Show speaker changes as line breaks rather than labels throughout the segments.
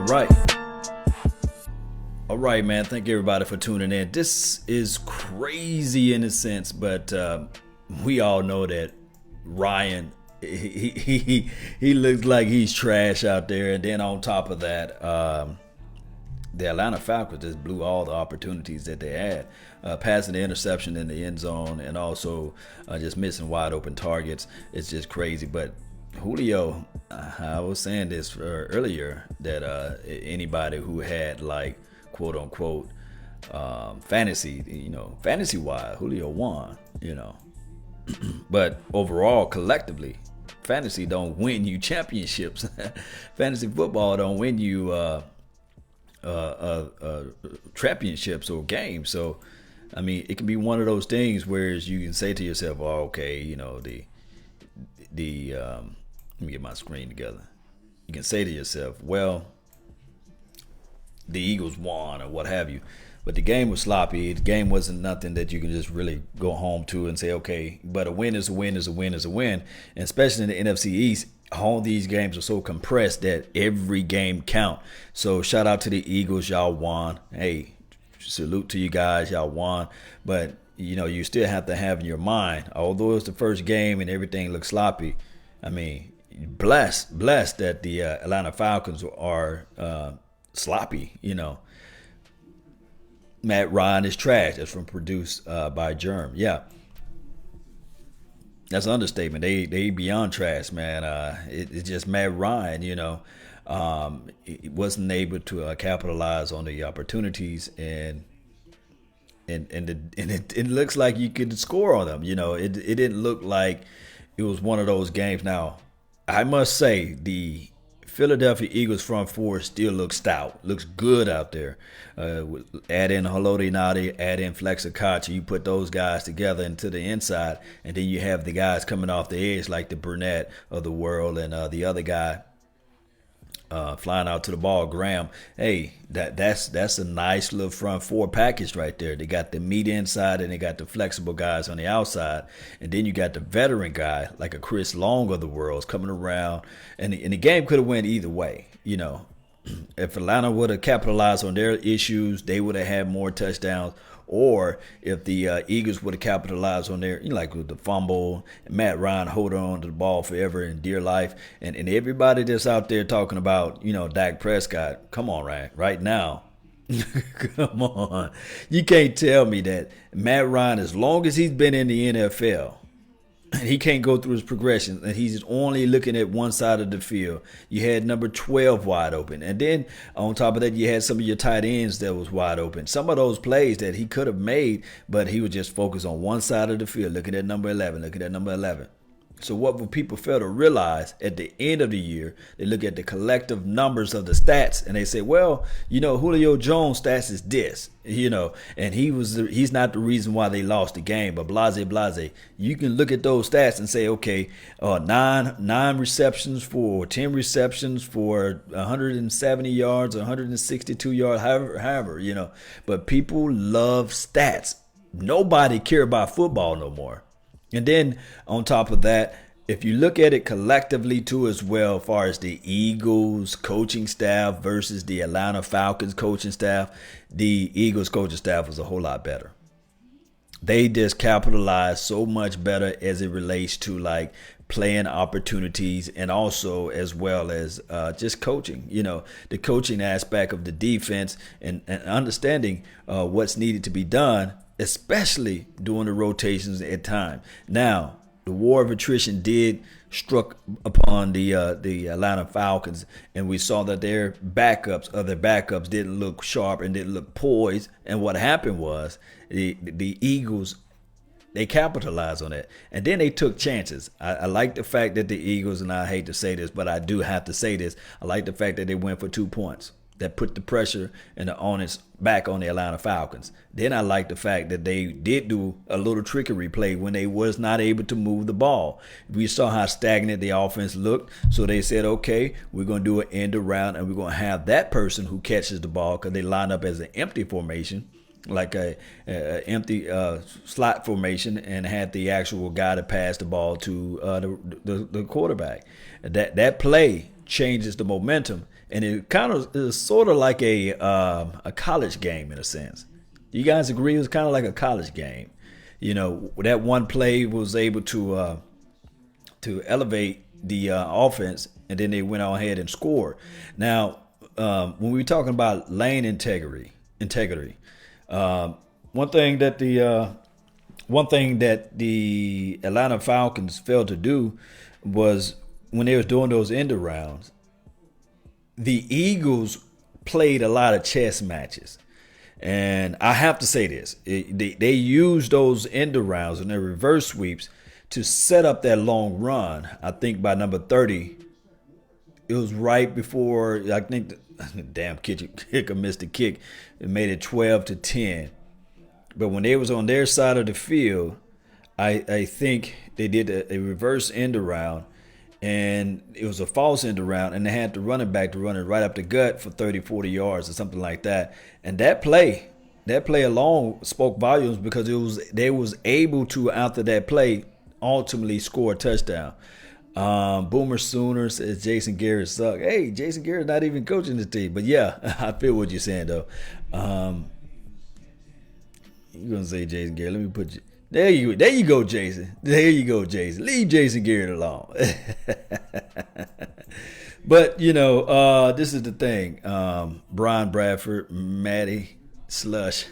right. All right, man. Thank you, everybody, for tuning in. This is crazy in a sense, but we all know that Ryan, he looks like he's trash out there. And then on top of that, the Atlanta Falcons just blew all the opportunities that they had. Passing the interception in the end zone and also just missing wide open targets. It's just crazy. But Julio, I was saying this earlier, that anybody who had like quote unquote fantasy wise, Julio won, but overall, collectively, fantasy don't win you championships. Fantasy football don't win you championships or games. So I mean, it can be one of those things where you can say to yourself, oh, okay, let me get my screen together. You can say to yourself, well, the Eagles won or what have you. But the game was sloppy. The game wasn't nothing that you can just really go home to and say, okay, but a win is a win is a win is a win. And especially in the NFC East, all these games are so compressed that every game count. So shout out to the Eagles. Y'all won. Hey, salute to you guys. Y'all won. But, you still have to have in your mind, although it's the first game and everything looks sloppy, I mean, blessed that the Atlanta Falcons are sloppy, Matt Ryan is trash. That's from Produced by Germ. Yeah. That's an understatement. They beyond trash, man. It's just Matt Ryan, it wasn't able to capitalize on the opportunities, and it looks like you could score on them. It didn't look like it was one of those games. Now, I must say the Philadelphia Eagles front four still looks stout, looks good out there. Add in Haloti Ngata, add in Flexikachi. You put those guys together into the inside, and then you have the guys coming off the edge like the Burnett of the world and the other guy flying out to the ball, Graham. Hey, that's a nice little front four package right there. They got the meat inside and they got the flexible guys on the outside, and then you got the veteran guy like a Chris Long of the world coming around, and the game could have went either way. If Atlanta would have capitalized on their issues, they would have had more touchdowns. Or if the Eagles would have capitalized on their, like with the fumble, Matt Ryan holding on to the ball forever in dear life, and everybody that's out there talking about, Dak Prescott, come on, Ryan, right now. Come on. You can't tell me that Matt Ryan, as long as he's been in the NFL, and he can't go through his progression, and he's only looking at one side of the field. You had number 12 wide open. And then on top of that, you had some of your tight ends that was wide open. Some of those plays that he could have made, but he was just focused on one side of the field, looking at number 11, looking at number 11. So what will people fail to realize at the end of the year, they look at the collective numbers of the stats and they say, well, Julio Jones' stats is this, and he's not the reason why they lost the game, but blase. You can look at those stats and say, okay, 9 receptions for 10 receptions for 170 yards, 162 yards, however, but people love stats. Nobody care about football no more. And then on top of that, if you look at it collectively too as well, as far as the Eagles coaching staff versus the Atlanta Falcons coaching staff, the Eagles coaching staff was a whole lot better. They just capitalized so much better as it relates to like playing opportunities and also as well as just coaching, the coaching aspect of the defense and understanding what's needed to be done, especially during the rotations at time. Now, the war of attrition did struck upon the Atlanta Falcons, and we saw that their backups didn't look sharp and didn't look poised. And what happened was the Eagles, they capitalized on it, and then they took chances. I like the fact that the Eagles, and I hate to say this, but I do have to say this, I like the fact that they went for 2 points. That put the pressure and the onus back on the Atlanta Falcons. Then I like the fact that they did do a little trickery play when they was not able to move the ball. We saw how stagnant the offense looked, so they said, okay, we're going to do an end around and we're going to have that person who catches the ball, because they line up as an empty formation, like a empty slot formation, and had the actual guy to pass the ball to the quarterback. That play changes the momentum. and it kind of is sort of like a college game in a sense. You guys agree? It was kind of like a college game. That one play was able to elevate the offense, and then they went on ahead and scored. Now, when we're talking about lane integrity, one thing that the Atlanta Falcons failed to do was when they was doing those end rounds, the Eagles played a lot of chess matches. And I have to say this, they used those end rounds and their reverse sweeps to set up that long run. I think by number 30, it was right before, I think, the damn kicker missed the kick. It made it 12-10. But when they was on their side of the field, I think they did a reverse end around, and it was a false end around, and they had the running back to run it right up the gut for 30, 40 yards or something like that. And that play alone spoke volumes because they was able to, after that play, ultimately score a touchdown. Boomer Sooner says Jason Garrett suck. Hey, Jason Garrett's not even coaching this team. But yeah, I feel what you're saying though. You're gonna say Jason Garrett. Let me put you. There you go, Jason. There you go, Jason. Leave Jason Garrett alone. But this is the thing. Brian Bradford, Matty Slush.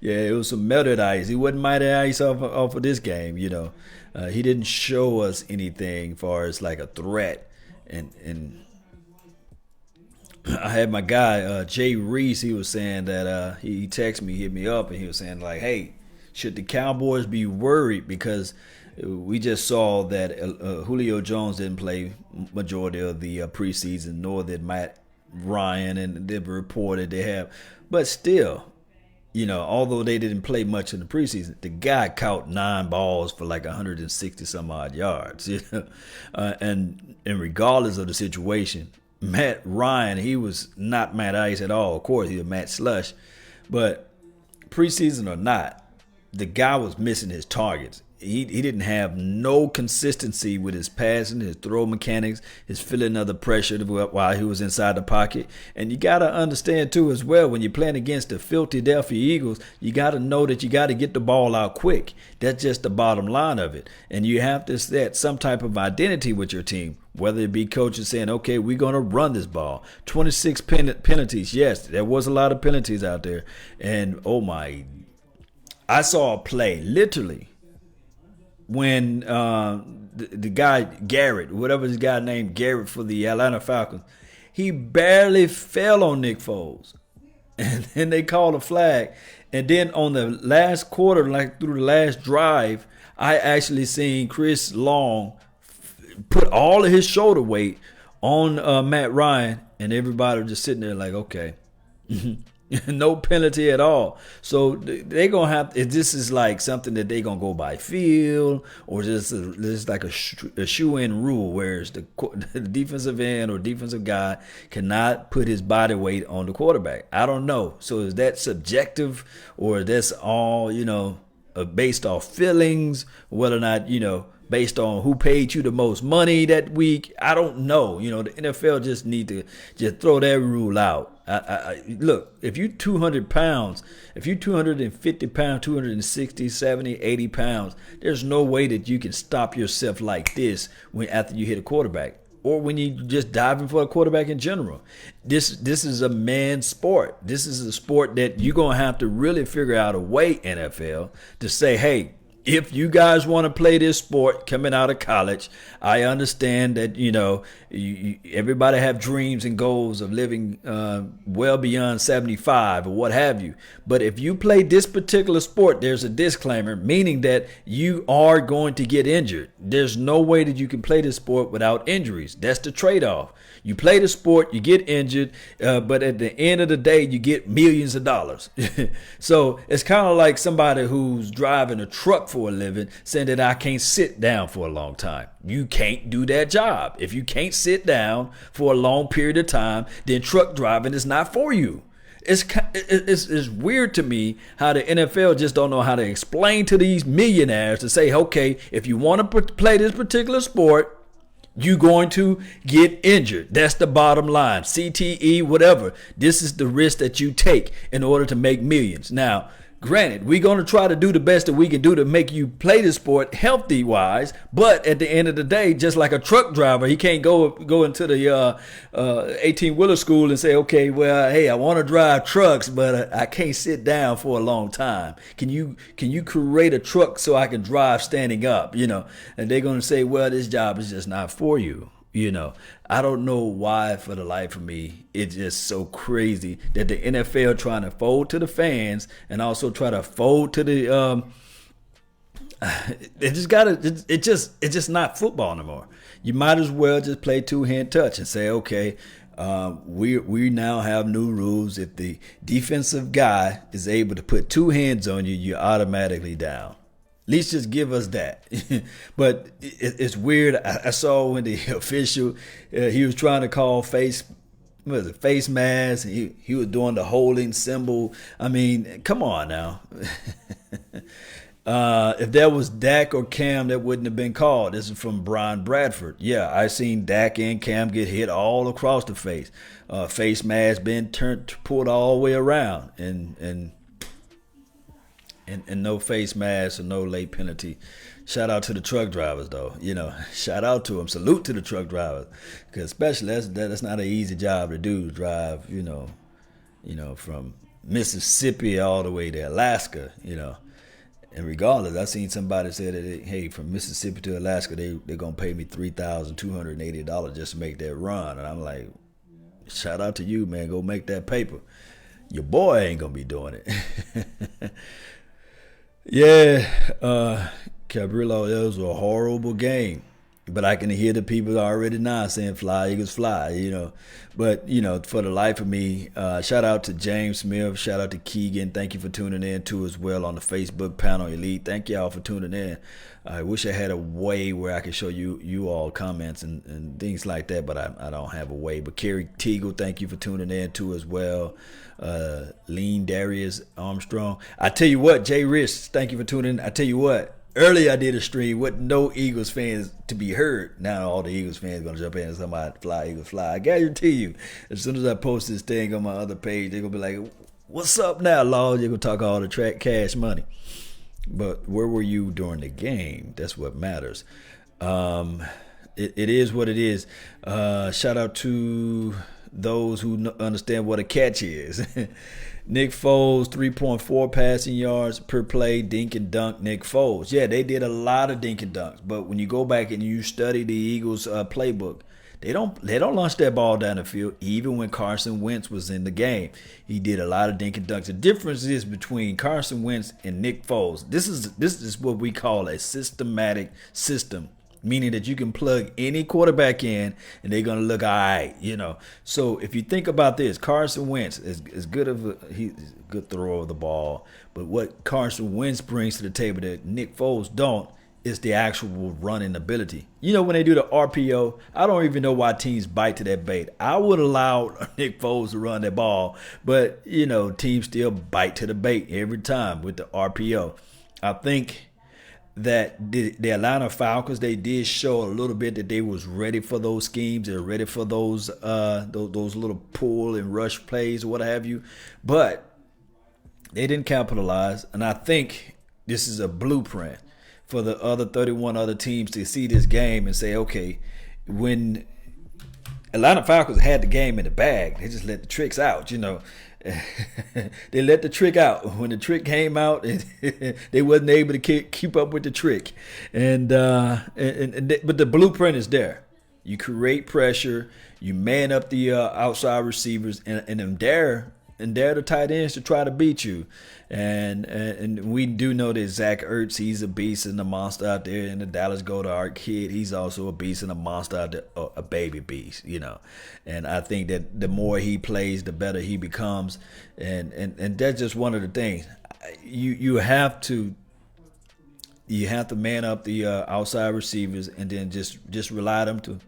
Yeah, it was some melted ice. He wasn't melted ice off of this game. He didn't show us anything as far as like a threat. And I had my guy, Jay Reese, he was saying that he texted me, hit me up, and he was saying like, hey, should the Cowboys be worried? Because we just saw that Julio Jones didn't play majority of the preseason, nor did Matt Ryan, and they've reported they have. But still, although they didn't play much in the preseason, the guy caught 9 balls for like 160 some odd yards. And regardless of the situation, Matt Ryan, he was not Matt Ice at all. Of course, he was Matt Slush. But preseason or not, the guy was missing his targets. He didn't have no consistency with his passing, his throw mechanics, his feeling of the pressure while he was inside the pocket. And you got to understand, too, as well, when you're playing against the Philadelphia Eagles, you got to know that you got to get the ball out quick. That's just the bottom line of it. And you have to set some type of identity with your team, whether it be coaches saying, okay, we're going to run this ball. 26 penalties. Yes, there was a lot of penalties out there. And, I saw a play, literally, when the guy Garrett, whatever his guy named Garrett for the Atlanta Falcons, he barely fell on Nick Foles. And then they called a flag. And then on the last quarter, like through the last drive, I actually seen Chris Long put all of his shoulder weight on Matt Ryan, and everybody was just sitting there like, okay. No penalty at all. So they're going to have, if this is like something that they're going to go by feel, or just like a shoe-in rule, whereas the defensive end or defensive guy cannot put his body weight on the quarterback. I don't know. So is that subjective, or that's all, based off feelings, whether or not, based on who paid you the most money that week? I don't know. The NFL just need to just throw that rule out. Look, if you're 200 pounds, if you're 250 pounds, 260, 70, 80 pounds, there's no way that you can stop yourself like this after you hit a quarterback, or when you just diving for a quarterback in general. This is a man's sport. This is a sport that you're going to have to really figure out a way, NFL, to say, hey, if you guys want to play this sport coming out of college, I understand that, everybody have dreams and goals of living well beyond 75 or what have you. But if you play this particular sport, there's a disclaimer, meaning that you are going to get injured. There's no way that you can play this sport without injuries. That's the trade-off. You play the sport, you get injured, but at the end of the day, you get millions of dollars. So it's kind of like somebody who's driving a truck for a living saying that I can't sit down for a long time. You can't do that job. If you can't sit down for a long period of time, then truck driving is not for you. It's weird to me how the NFL just don't know how to explain to these millionaires to say, okay, if you want to play this particular sport, You going to get injured. That's the bottom line. CTE, whatever. This is the risk that you take in order to make millions. Now, granted, we're going to try to do the best that we can do to make you play the sport healthy-wise, but at the end of the day, just like a truck driver, he can't go into the 18-wheeler school and say, okay, well, hey, I want to drive trucks, but I can't sit down for a long time. Can you create a truck so I can drive standing up? And they're going to say, well, this job is just not for you. I don't know why, for the life of me, it's just so crazy that the NFL trying to fold to the fans and also try to fold to the it's just not football no more. You might as well just play two-hand touch and say, okay, we now have new rules. If the defensive guy is able to put two hands on you, you're automatically down. At least just give us that. But it's weird. I saw when the official, he was trying to call face mask. He was doing the holding symbol. I mean, come on now. If that was Dak or Cam, that wouldn't have been called. This is from Brian Bradford. Yeah, I seen Dak and Cam get hit all across the face. Face mask been pulled all the way around, and no face mask or no late penalty. Shout out to the truck drivers, though. Shout out to them. Salute to the truck drivers, because especially that's not an easy job to do. To drive, from Mississippi all the way to Alaska. And regardless, I seen somebody say that, hey, from Mississippi to Alaska, they're gonna pay me $3,280 just to make that run, and I'm like, shout out to you, man. Go make that paper. Your boy ain't gonna be doing it. Yeah, Cabrillo, it was a horrible game. But I can hear the people already now saying fly, Eagles fly, But, for the life of me, shout out to James Smith. Shout out to Keegan. Thank you for tuning in, too, as well, on the Facebook panel Elite. Thank y'all for tuning in. I wish I had a way where I could show you all comments and things like that, but I don't have a way. But Kerry Teagle, thank you for tuning in, too, as well. Lean Darius Armstrong. I tell you what, Jay Rich, thank you for tuning in. I tell you what, earlier I did a stream with no Eagles fans to be heard. Now all the Eagles fans are going to jump in and somebody fly, Eagles fly. I guarantee you, as soon as I post this thing on my other page, they're going to be like, what's up now, Lord? You're going to talk all the cash money. But where were you during the game? That's what matters. It is what it is. Shout out to those who understand what a catch is. Nick Foles, 3.4 passing yards per play, dink and dunk Nick Foles. Yeah, they did a lot of dink and dunks, but when you go back and you study the Eagles playbook, they don't launch that ball down the field. Even when Carson Wentz was in the game, he did a lot of dink and dunks. The difference is between Carson Wentz and Nick Foles. This is what we call a systematic system, meaning that you can plug any quarterback in and they're going to look all right, So if you think about this, Carson Wentz is good he's a good thrower of the ball, but what Carson Wentz brings to the table that Nick Foles don't is the actual running ability. When they do the RPO, I don't even know why teams bite to that bait. I would allow Nick Foles to run that ball, but, teams still bite to the bait every time with the RPO. I think that the Atlanta Falcons, they did show a little bit that they was ready for those schemes. They're ready for those little pull and rush plays or what have you. But they didn't capitalize. And I think this is a blueprint for the other 31 other teams to see this game and say, okay, when Atlanta Falcons had the game in the bag, they just let the tricks out, They let the trick out. When the trick came out, they wasn't able to keep up with the trick. But the blueprint is there. You create pressure. You man up the outside receivers, and them dare the tight ends to try to beat you. And we do know that Zach Ertz, he's a beast and a monster out there. And the Dallas Goedert kid, he's also a beast and a monster out there, a baby beast, And I think that the more he plays, the better he becomes. And that's just one of the things. You have to man up the outside receivers and then just rely them to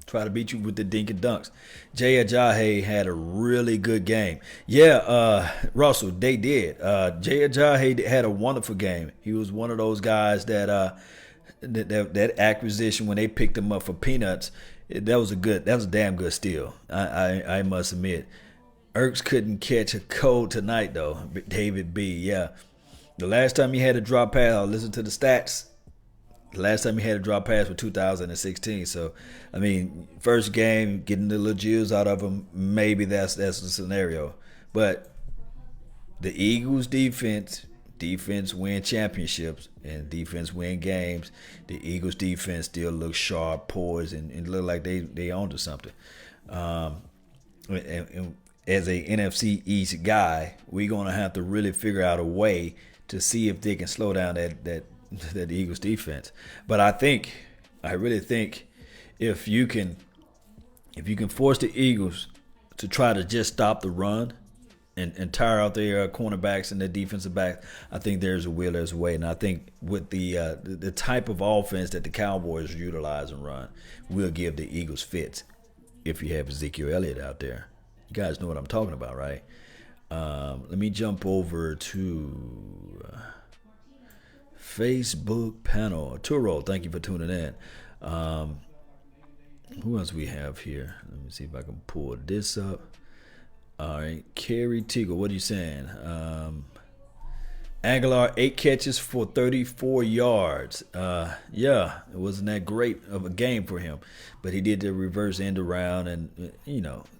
try to beat you with the dink and dunks. Jay Ajayi had a really good game. Yeah, Russell, they did. Jay Ajayi had a wonderful game. He was one of those guys that that acquisition when they picked him up for peanuts, that was a damn good steal. I must admit. Ertz couldn't catch a cold tonight though. David B. Yeah, the last time he had a drop pass, I'll listen to the stats. The last time he had a drop pass was 2016. So, I mean, first game, getting the little juice out of him, maybe that's the scenario. But the Eagles' defense win championships and defense win games. The Eagles' defense still looks sharp, poised, and look like they onto something. And as a NFC East guy, we're gonna have to really figure out a way to see if they can slow down that Eagles defense. But I really think if you can force the Eagles to try to just stop the run and tire out their cornerbacks and their defensive backs, I think there's a will, there's a way. And I think with the type of offense that the Cowboys utilize and run, will give the Eagles fits if you have Ezekiel Elliott out there. You guys know what I'm talking about, right? Let me jump over to Facebook panel. Turo, thank you for tuning in. Who else we have here? Let me see if I can pull this up. All right, Kerry Teagle, what are you saying? Aguilar, 8 catches for 34 yards. Yeah, it wasn't that great of a game for him, but he did the reverse end around, and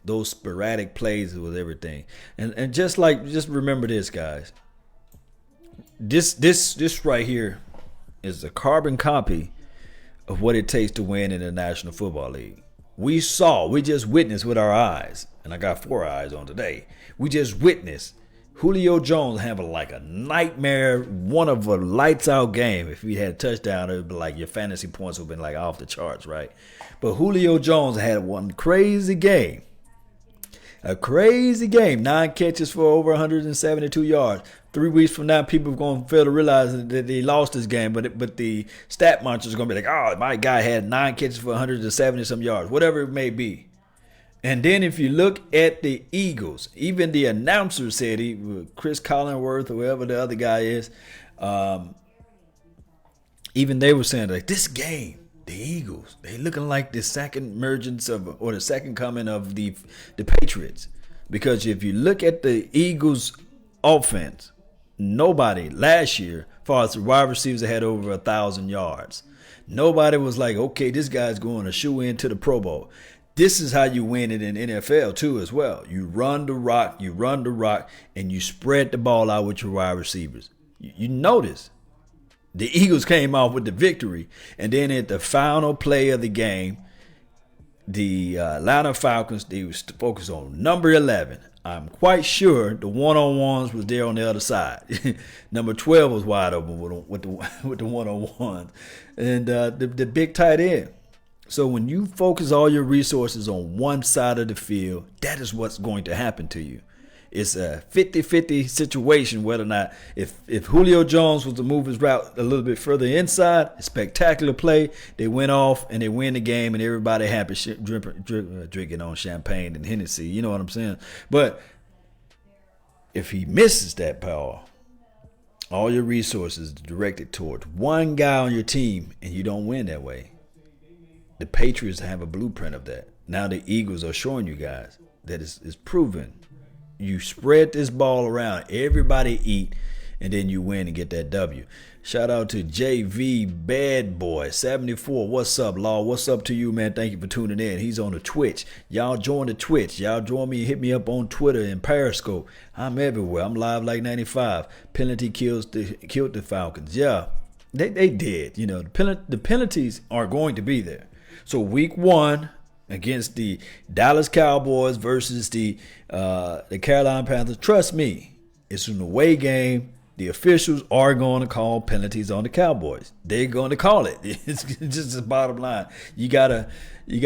those sporadic plays was everything. And just remember this, guys. This right here is a carbon copy of what it takes to win in the National Football League. We just witnessed with our eyes, and I got 4 eyes on today. We just witnessed Julio Jones having like a nightmare, one of a lights out game. If he had a touchdown, it would be like your fantasy points would have been like off the charts, right? But Julio Jones had one crazy game. A crazy game. 9 catches for over 172 yards. 3 weeks from now, people are going to fail to realize that they lost this game, but the stat monsters are going to be like, oh, my guy had 9 catches for 170-some yards, whatever it may be. And then if you look at the Eagles, even the announcer said, Chris Collinsworth or whoever the other guy is, even they were saying, like, this game, the Eagles, they looking like the second emergence or the second coming of the Patriots. Because if you look at the Eagles offense, nobody last year, as far as the wide receivers, had over 1,000 yards. Nobody was like, okay, this guy's going to shoe into the Pro Bowl. This is how you win it in NFL too as well. You run the rock, and you spread the ball out with your wide receivers. You notice the Eagles came off with the victory, and then at the final play of the game, the Atlanta Falcons, they was focused on number 11. I'm quite sure the one-on-ones was there on the other side. Number 12 was wide open with the one-on-ones, and the big tight end. So when you focus all your resources on one side of the field, that is what's going to happen to you. It's a 50-50 situation whether or not if Julio Jones was to move his route a little bit further inside, a spectacular play, they went off and they win the game and everybody happy drinking on champagne and Hennessy. You know what I'm saying? But if he misses that ball, all your resources directed towards one guy on your team and you don't win that way. The Patriots have a blueprint of that. Now the Eagles are showing you guys that it's proven. You spread this ball around, everybody eat, and then you win and get that W. Shout out to JV Bad Boy 74. What's up, Law? What's up to you, man? Thank you for tuning in. He's on the Twitch. Y'all join the Twitch. Y'all join me. Hit me up on Twitter and Periscope. I'm everywhere. I'm live like 95. Penalty killed the Falcons. Yeah, they did. You know, the penalties are going to be there. So week 1 against the Dallas Cowboys versus the Carolina Panthers, trust me, it's an away game. The officials are going to call penalties on the Cowboys. They're going to call it. It's just the bottom line. You gotta beat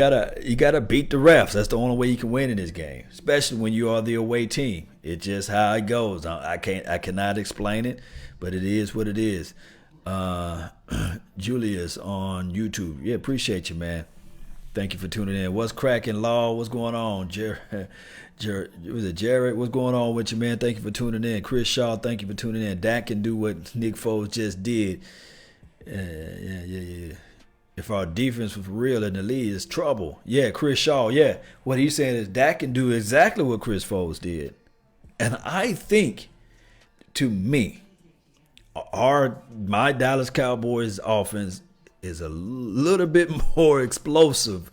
the refs. That's the only way you can win in this game, especially when you are the away team. It's just how it goes. I cannot explain it, but it is what it is. Julius on YouTube. Yeah, appreciate you, man. Thank you for tuning in. What's cracking, Law? What's going on? Jared? What's going on with you, man? Thank you for tuning in. Chris Shaw, thank you for tuning in. Dak can do what Nick Foles just did. Yeah. If our defense was real in the league, it's trouble. Yeah, Chris Shaw. Yeah, what he's saying is Dak can do exactly what Chris Foles did, and I think, to me, my Dallas Cowboys offense is a little bit more explosive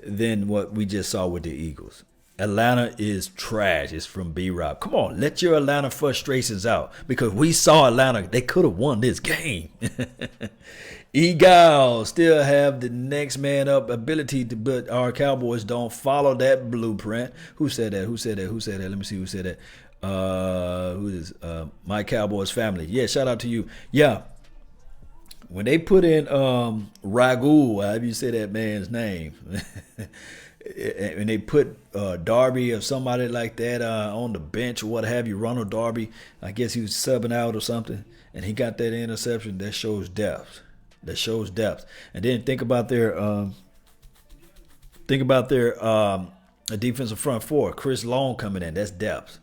than what we just saw with the Eagles. Atlanta is trash. It's from B-Rob. Come on, let your Atlanta frustrations out, because we saw Atlanta. They could have won this game. Eagles still have the next man up ability, but our Cowboys don't follow that blueprint. Who said that? Let me see who said that. Who is my Cowboys family? Yeah, shout out to you. Yeah. When they put in Ragu, however you say that man's name, and they put Darby or somebody like that on the bench or what have you, Ronald Darby, I guess he was subbing out or something, and he got that interception. That shows depth. And then think about their defensive front four. Chris Long coming in. That's depth.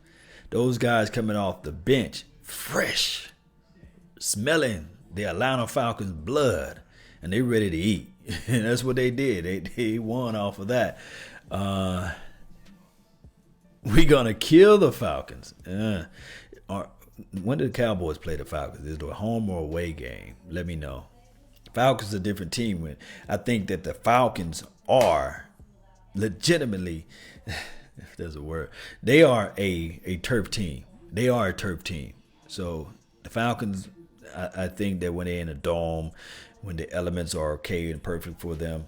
Those guys coming off the bench, fresh, smelling the Atlanta Falcons' blood, and they ready to eat. And that's what they did. They won off of that. We gonna kill the Falcons. When did the Cowboys play the Falcons? Is it a home or away game? Let me know. Falcons are a different team. I think that the Falcons are legitimately, if there's a word, they are a turf team. They are a turf team. So the Falcons, I think that when they're in a dome, when the elements are okay and perfect for them,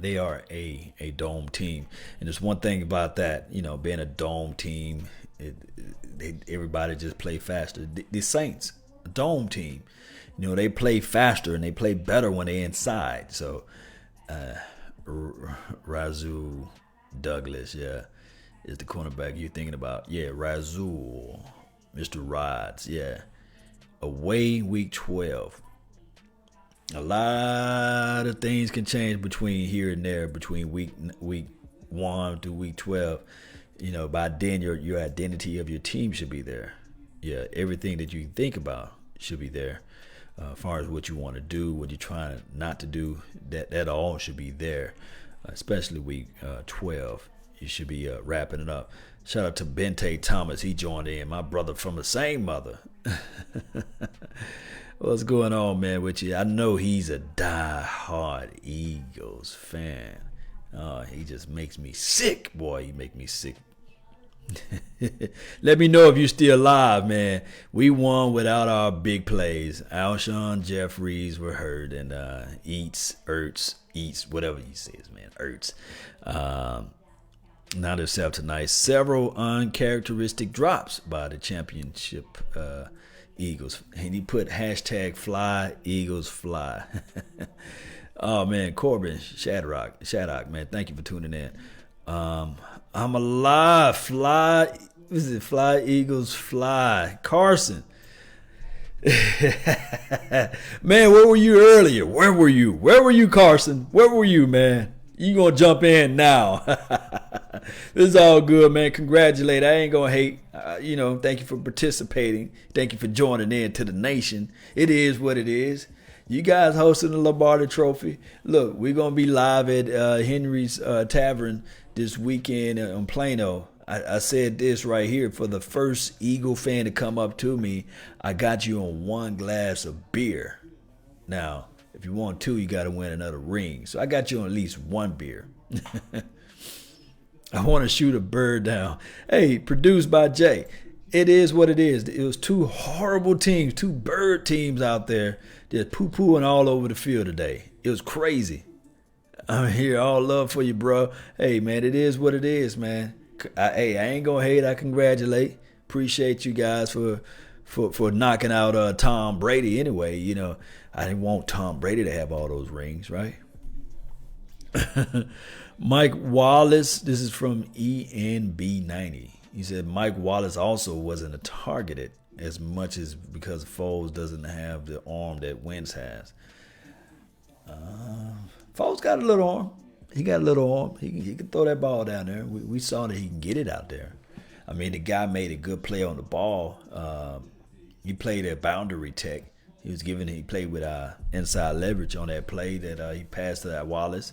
they are a dome team. And there's one thing about that, being a dome team, everybody just play faster. The Saints, a dome team, they play faster and they play better when they're inside. So Razul Douglas, is the cornerback you're thinking about. Yeah, Razul, Mr. Rods, yeah. Away week 12. A lot of things can change between here and there, between week 1 to week 12. By then your identity of your team should be there. Yeah, everything that you think about should be there. As far as what you want to do, what you're trying not to do, that all should be there. Especially week 12, you should be wrapping it up. Shout out to Bente Thomas. He joined in. My brother from the same mother. What's going on, man, with you? I know he's a die-hard Eagles fan. He just makes me sick. Boy, he make me sick. Let me know if you're still alive, man. We won without our big plays. Alshon Jeffries were hurt, and Ertz, whatever he says, man, Ertz. Not himself tonight. Several uncharacteristic drops by the championship Eagles. And he put hashtag fly Eagles fly. Oh, man, Corbin Shaddock, man, thank you for tuning in. I'm alive. Fly Eagles fly. Carson. Man, where were you earlier? Where were you, Carson? Where were you, man? You gonna jump in now. This is all good, man. Congratulate. I ain't gonna hate. Thank you for participating. Thank you for joining in to the nation. It is what it is. You guys hosting the Lombardi Trophy. Look, we're going to be live at Henry's Tavern this weekend on Plano. I said this right here. For the first Eagle fan to come up to me, I got you on one glass of beer. Now, if you want two, you got to win another ring. So I got you on at least one beer. I want to shoot a bird down. Hey, produced by Jay. It is what it is. It was two horrible teams, two bird teams out there just poo-pooing all over the field today. It was crazy. I'm here, all love for you, bro. Hey, man, it is what it is, man. I ain't going to hate. I congratulate. Appreciate you guys for knocking out Tom Brady anyway. I didn't want Tom Brady to have all those rings, right? Mike Wallace, this is from ENB90. He said Mike Wallace also wasn't targeted as much as because Foles doesn't have the arm that Wentz has. Foles got a little arm. He got a little arm. He can throw that ball down there. We saw that he can get it out there. I mean, the guy made a good play on the ball. He played a boundary tech. He played with inside leverage on that play that he passed to that Wallace,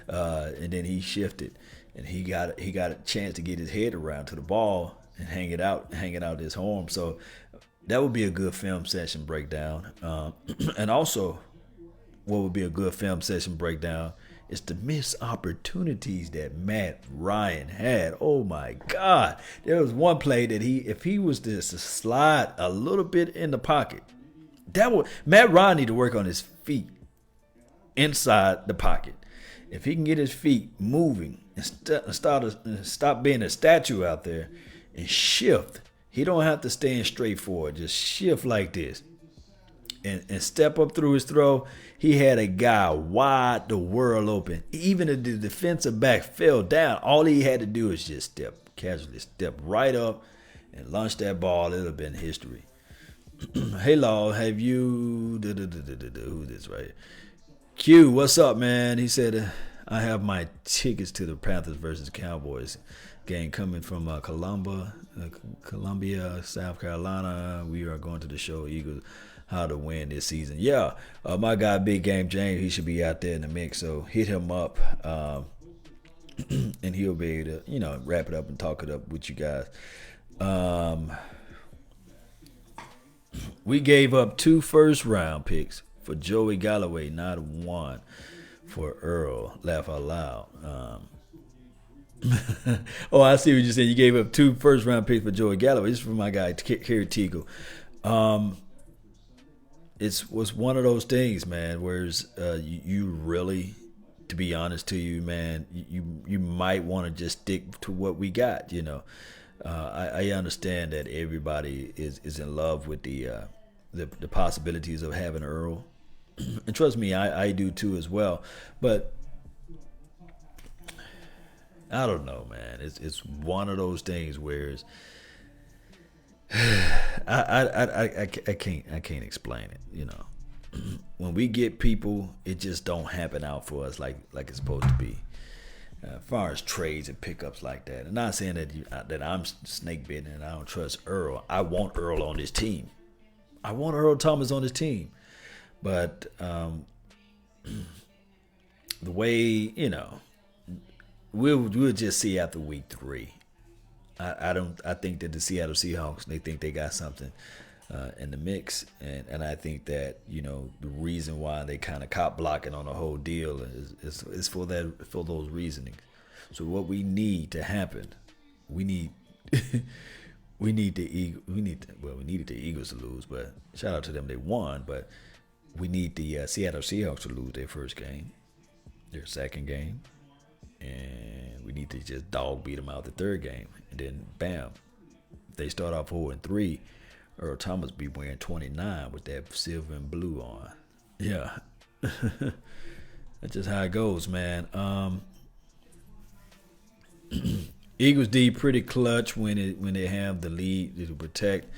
and then he shifted, and he got a chance to get his head around to the ball and hanging out his arm. So that would be a good film session breakdown. And also, what would be a good film session breakdown is the missed opportunities that Matt Ryan had. Oh my God. There was one play that if he was to slide a little bit in the pocket, Matt Ryan need to work on his feet inside the pocket. If he can get his feet moving and stop being a statue out there and shift, he don't have to stand straight forward. Just shift like this and step up through his throw. He had a guy wide the world open. Even if the defensive back fell down, all he had to do is just casually step right up and launch that ball. It would have been history. Hey, Law, have you... Who's this right here? Q, what's up, man? He said, I have my tickets to the Panthers versus Cowboys game coming from Columbia, South Carolina. We are going to the show Eagles how to win this season. Yeah, my guy Big Game James, he should be out there in the mix, so hit him up, and he'll be able to wrap it up and talk it up with you guys. We gave up 2 first-round picks for Joey Galloway, not 1 for Earl. Laugh out loud. Oh, I see what you're saying. You gave up 2 first-round picks for Joey Galloway. This is from my guy, Kerry Teagle. It was one of those things, man, whereas you really, to be honest to you, man, you might want to just stick to what we got, I understand that everybody is in love with the possibilities of having Earl. And trust me, I do too as well. But I don't know, man. It's one of those things where it's, I can't explain it. When we get people, it just don't happen out for us like it's supposed to be. As far as trades and pickups like that, I'm not saying that I'm snake bitten and I don't trust Earl. I want Earl on this team. I want Earl Thomas on this team, but the way we'll just see after week 3. I think that the Seattle Seahawks, they think they got something in the mix, and I think that the reason why they kind of cop blocking on the whole deal is for those reasonings. So what we need to happen, we needed the Eagles to lose, but shout out to them, they won. But we need the Seattle Seahawks to lose their first game, their second game, and we need to just dog beat them out the third game, and then bam, if they start off 4-3. Earl Thomas be wearing 29 with that silver and blue on. Yeah. That's just how it goes, man. Eagles D pretty clutch when they have the lead to protect.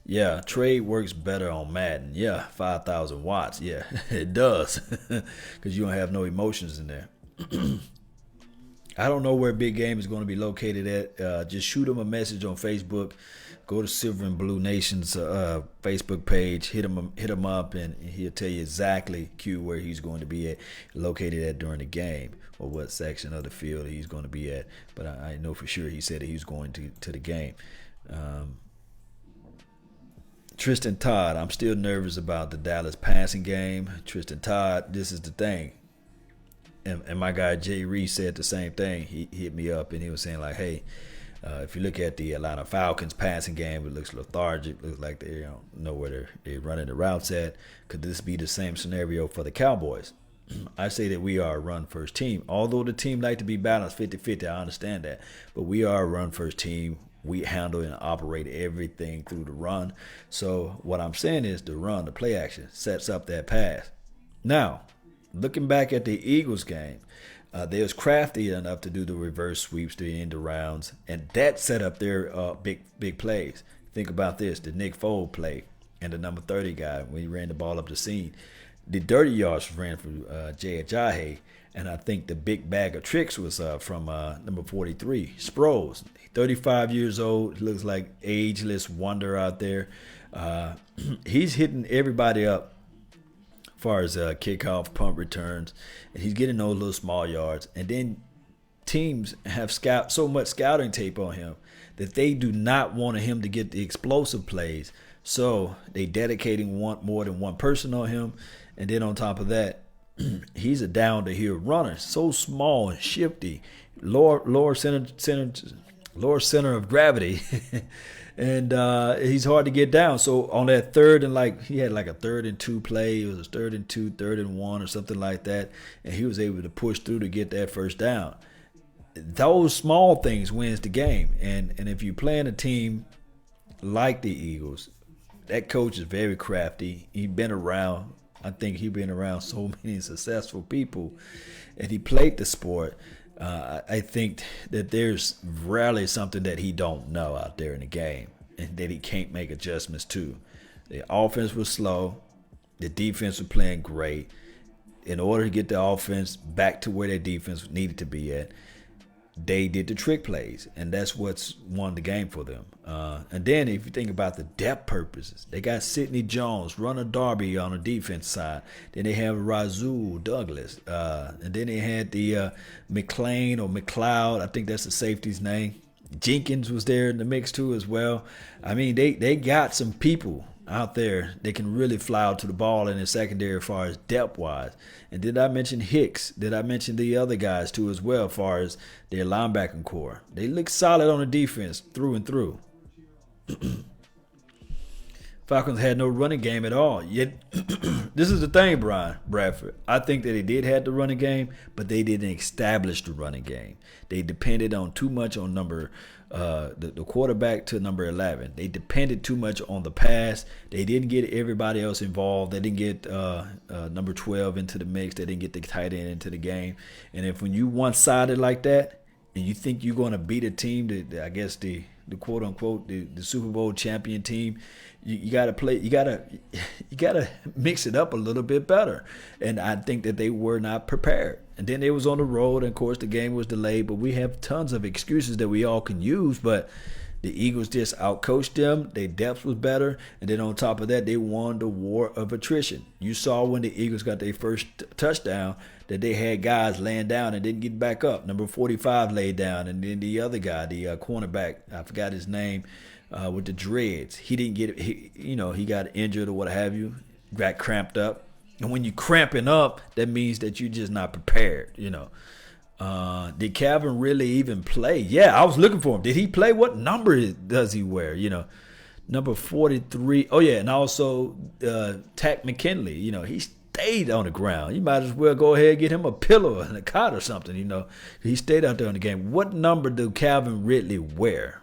Yeah, trade works better on Madden. Yeah, 5,000 watts. Yeah, it does. Because you don't have no emotions in there. I don't know where Big Game is going to be located at. Just shoot him a message on Facebook. Go to Silver and Blue Nation's Facebook page. Hit him up, and he'll tell you exactly where he's going to be located at during the game, or what section of the field he's going to be at. But I know for sure he said that he was going to the game. Tristan Todd, I'm still nervous about the Dallas passing game. Tristan Todd, this is the thing. And my guy Jay Reese said the same thing. He hit me up and he was saying like, hey, if you look at the Atlanta Falcons passing game, it looks lethargic. Looks like they don't know where they're running the routes at. Could this be the same scenario for the Cowboys? I say that we are a run-first team. Although the team like to be balanced 50-50, I understand that. But we are a run-first team. We handle and operate everything through the run. So what I'm saying is the run, the play action, sets up that pass. Now, looking back at the Eagles game, they was crafty enough to do the reverse sweeps, the end rounds, and that set up their big plays. Think about this, the Nick Foles play and the number 30 guy when he ran the ball up the seam. The dirty yards ran from Jay Ajayi, and I think the big bag of tricks was from number 43, Sproles. 35 years old, looks like ageless wonder out there. He's hitting everybody up far as kickoff, punt returns, and he's getting those little small yards. And then teams have so much scouting tape on him that they do not want him to get the explosive plays. So they dedicating more than one person on him. And then on top of that, he's a down-the-hill runner. So small and shifty. Lower center of gravity. And he's hard to get down. So on that third and he had like a 3rd and 2 play. It was a 3rd and 2, 3rd and 1 or something like that. And he was able to push through to get that first down. Those small things wins the game. And if you're playing a team like the Eagles, that coach is very crafty. He's been around. I think he's been around so many successful people, and he played the sport. I think that there's rarely something that he don't know out there in the game and that he can't make adjustments to. The offense was slow. The defense was playing great. In order to get the offense back to where their defense needed to be at, they did the trick plays, and that's what's won the game for them. And then if you think about the depth purposes, they got Sidney Jones, Ronald Darby on the defense side. Then they have Razul Douglas. And then they had the McLean or McLeod. I think that's the safety's name. Jenkins was there in the mix too as well. I mean, they got some people out there that can really fly out to the ball in the secondary as far as depth-wise. And did I mention Hicks? Did I mention the other guys too as well as far as their linebacking core? They look solid on the defense through and through. Falcons had no running game at all. Yet, this is the thing, Brian Bradford. I think that they did have the running game, but they didn't establish the running game. They depended on too much on the quarterback to number 11. They depended too much on the pass. They didn't get everybody else involved. They didn't get number 12 into the mix. They didn't get the tight end into the game. And if when you one-sided like that, and you think you're going to beat a team that I guess the quote unquote the Super Bowl champion team, you got to play. You got to mix it up a little bit better. And I think that they were not prepared. And then they was on the road, and of course the game was delayed. But we have tons of excuses that we all can use. But the Eagles just outcoached them. Their depth was better, and then on top of that, they won the war of attrition. You saw when the Eagles got their first touchdown that they had guys laying down and didn't get back up. Number 45 laid down, and then the other guy, the cornerback, I forgot his name, with the dreads. He didn't get it. He got injured or what have you, got cramped up. And when you cramping up, that means that you're just not prepared. Did Calvin really even play? Yeah, I was looking for him. Did he play? What number does he wear? Number 43. Oh, yeah, and also Tack McKinley. He stayed on the ground. You might as well go ahead and get him a pillow and a cot or something. He stayed out there in the game. What number do Calvin Ridley wear?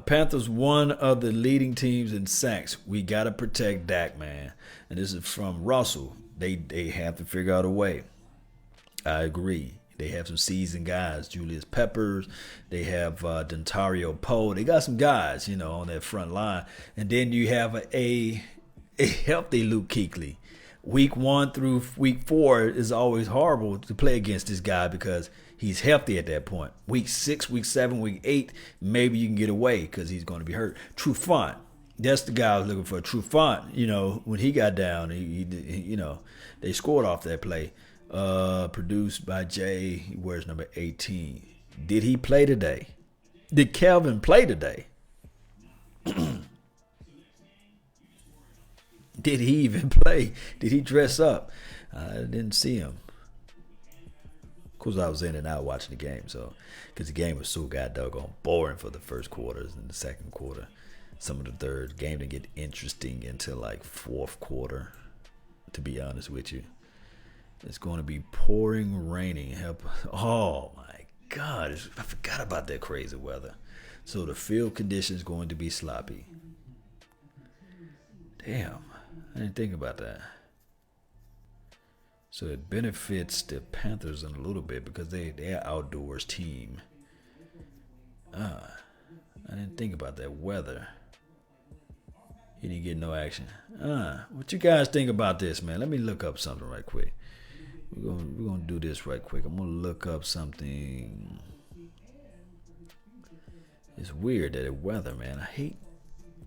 Panthers, one of the leading teams in sacks. We got to protect Dak, man. And this is from Russell. They have to figure out a way. I agree. They have some seasoned guys. Julius Peppers. They have Dontario Poe. They got some guys, on that front line. And then you have a healthy Luke Kuechly. Week 1 through week 4 is always horrible to play against this guy because he's healthy at that point. Week 6, week 7, week 8, maybe you can get away because he's going to be hurt. Trufant, that's the guy I was looking for. Trufant, when he got down, he they scored off that play. Produced by Jay. He wears number 18. Did he play today? Did Calvin play today? Did he even play? Did he dress up? I didn't see him. Of course, I was in and out watching the game, because the game was so doggone boring for the first quarters and the second quarter. Some of the third game didn't get interesting until like fourth quarter, to be honest with you. It's going to be pouring, raining. Oh, my God. I forgot about that crazy weather. So the field condition is going to be sloppy. Damn. I didn't think about that. So it benefits the Panthers in a little bit because they're an outdoors team. I didn't think about that weather. He didn't get no action. What you guys think about this, man? Let me look up something right quick. We're gonna do this right quick. I'm gonna look up something. It's weird that the weather, man. I hate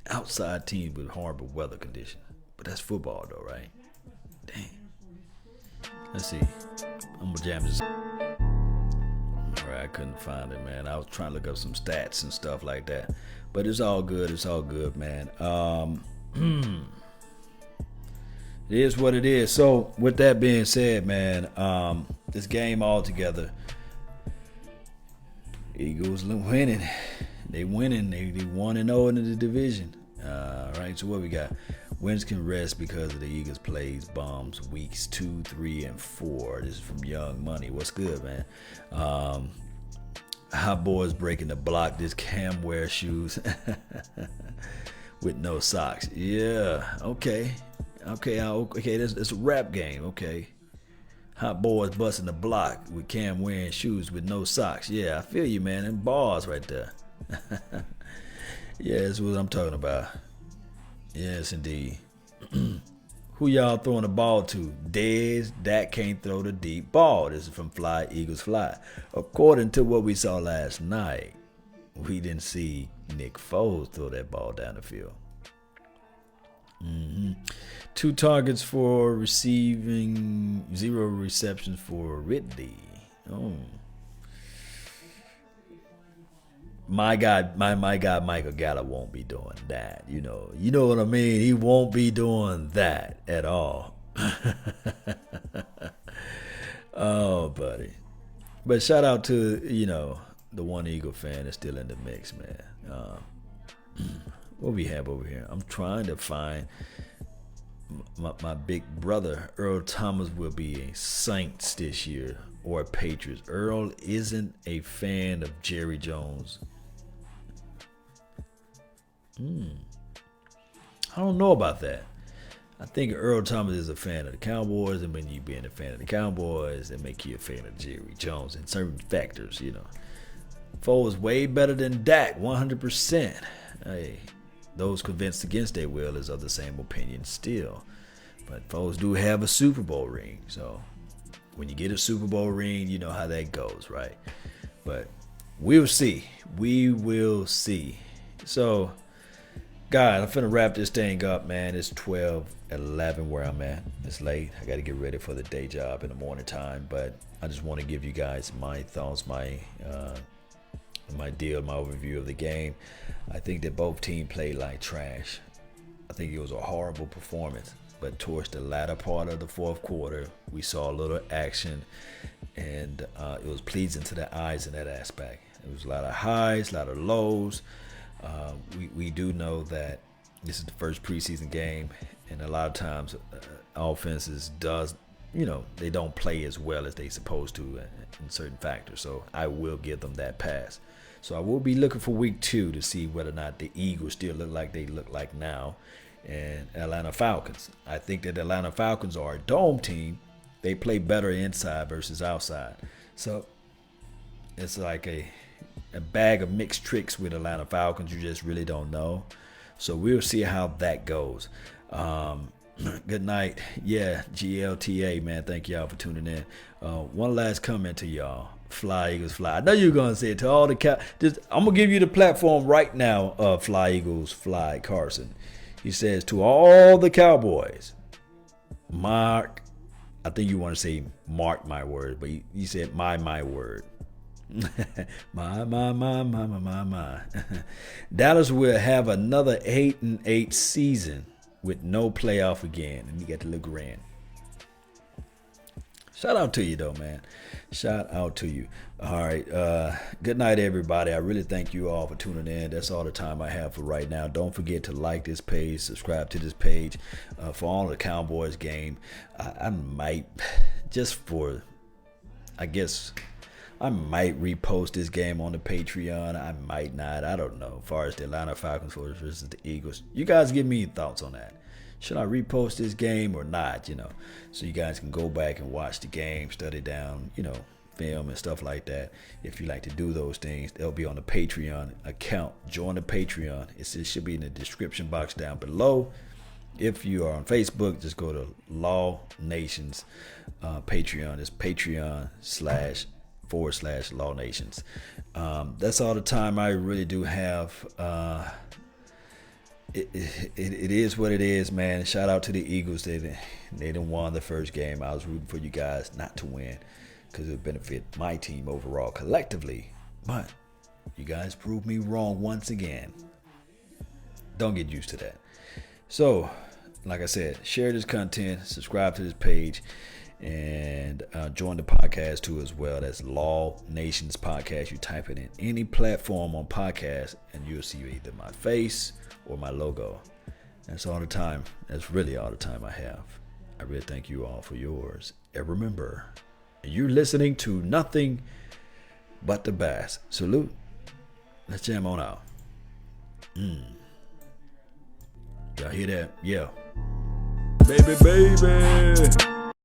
outside teams with horrible weather conditions. But that's football, though, right? Dang. Let's see. I'm gonna jam this. All right, I couldn't find it, man. I was trying to look up some stats and stuff like that, but it's all good. It's all good, man. It is what it is. So, with that being said, man, this game altogether, Eagles winning. They winning. They 1-0 in the division. All right. So what we got? Wentz can rest because of the Eagles plays bombs weeks 2, 3, and 4. This is from Young Money. What's good, man? Hot boys breaking the block. This Cam wear shoes with no socks. Yeah. Okay. That's a rap game. Okay. Hot boys busting the block with Cam wearing shoes with no socks. Yeah, I feel you, man. And bars right there. Yeah, that's what I'm talking about. Yes, indeed. Who y'all throwing the ball to? Dez, Dak can't throw the deep ball. This is from Fly Eagles Fly. According to what we saw last night, we didn't see Nick Foles throw that ball down the field. 2 targets for receiving, 0 receptions for Ridley. Oh. My guy, Michael Gallup won't be doing that. You know what I mean? He won't be doing that at all. Oh, buddy. But shout out to, the one Eagle fan that's still in the mix, man. What we have over here? I'm trying to find my big brother. Earl Thomas will be a Saints this year or Patriots. Earl isn't a fan of Jerry Jones. I don't know about that. I think Earl Thomas is a fan of the Cowboys, and when you being a fan of the Cowboys, it make you a fan of Jerry Jones in certain factors, Foles is way better than Dak, 100%. Hey, those convinced against their will is of the same opinion still. But Foles do have a Super Bowl ring, so when you get a Super Bowl ring, you know how that goes, right? But we'll see. We will see. So, guys, I'm finna wrap this thing up, man. It's 12:11 where I'm at. It's late. I got to get ready for the day job in the morning time. But I just want to give you guys my thoughts, my overview of the game. I think that both teams played like trash. I think it was a horrible performance. But towards the latter part of the fourth quarter, we saw a little action, and it was pleasing to the eyes in that aspect. It was a lot of highs, a lot of lows. We do know that this is the first preseason game, and a lot of times offenses they don't play as well as they supposed to in certain factors. So I will give them that pass. So I will be looking for week 2 to see whether or not the Eagles still look like they look like now, and Atlanta Falcons. I think that the Atlanta Falcons are a dome team. They play better inside versus outside. So it's like a bag of mixed tricks with Atlanta Falcons. You just really don't know. So we'll see how that goes. Good night. Yeah, GLTA, man. Thank y'all for tuning in. One last comment to y'all. Fly Eagles Fly. I know you're going to say it to all the I'm going to give you the platform right now, Fly Eagles Fly Carson. He says to all the Cowboys, mark, I think you want to say mark my word, but you said my word. my. Dallas will have another 8-8 season with no playoff again, and you got to look grand. Shout out to you, though, man. Shout out to you. All right. Good night, everybody. I really thank you all for tuning in. That's all the time I have for right now. Don't forget to like this page, subscribe to this page for all the Cowboys game. I might, just for, I guess, I might repost this game on the Patreon. I might not. I don't know. As far as the Atlanta Falcons versus the Eagles, you guys give me thoughts on that. Should I repost this game or not? So you guys can go back and watch the game, study down, film and stuff like that. If you like to do those things, they'll be on the Patreon account. Join the Patreon. It should be in the description box down below. If you are on Facebook, just go to Law Nations Patreon. It's Patreon//Law Nations. That's all the time I really do have. it is what it is, man. Shout out to the Eagles. They done won the first game. I was rooting for you guys not to win because it would benefit my team overall collectively. But you guys proved me wrong once again. Don't get used to that. So, like I said, share this content, subscribe to this page, and join the podcast too as well. That's Law Nations Podcast. You type it in any platform on podcast, and you'll see either my face or my logo. That's all the time. That's really all the time I have. I really thank you all for yours. And remember, you're listening to nothing but the bass. Salute. Let's jam on out. Y'all hear that? Yeah. Baby.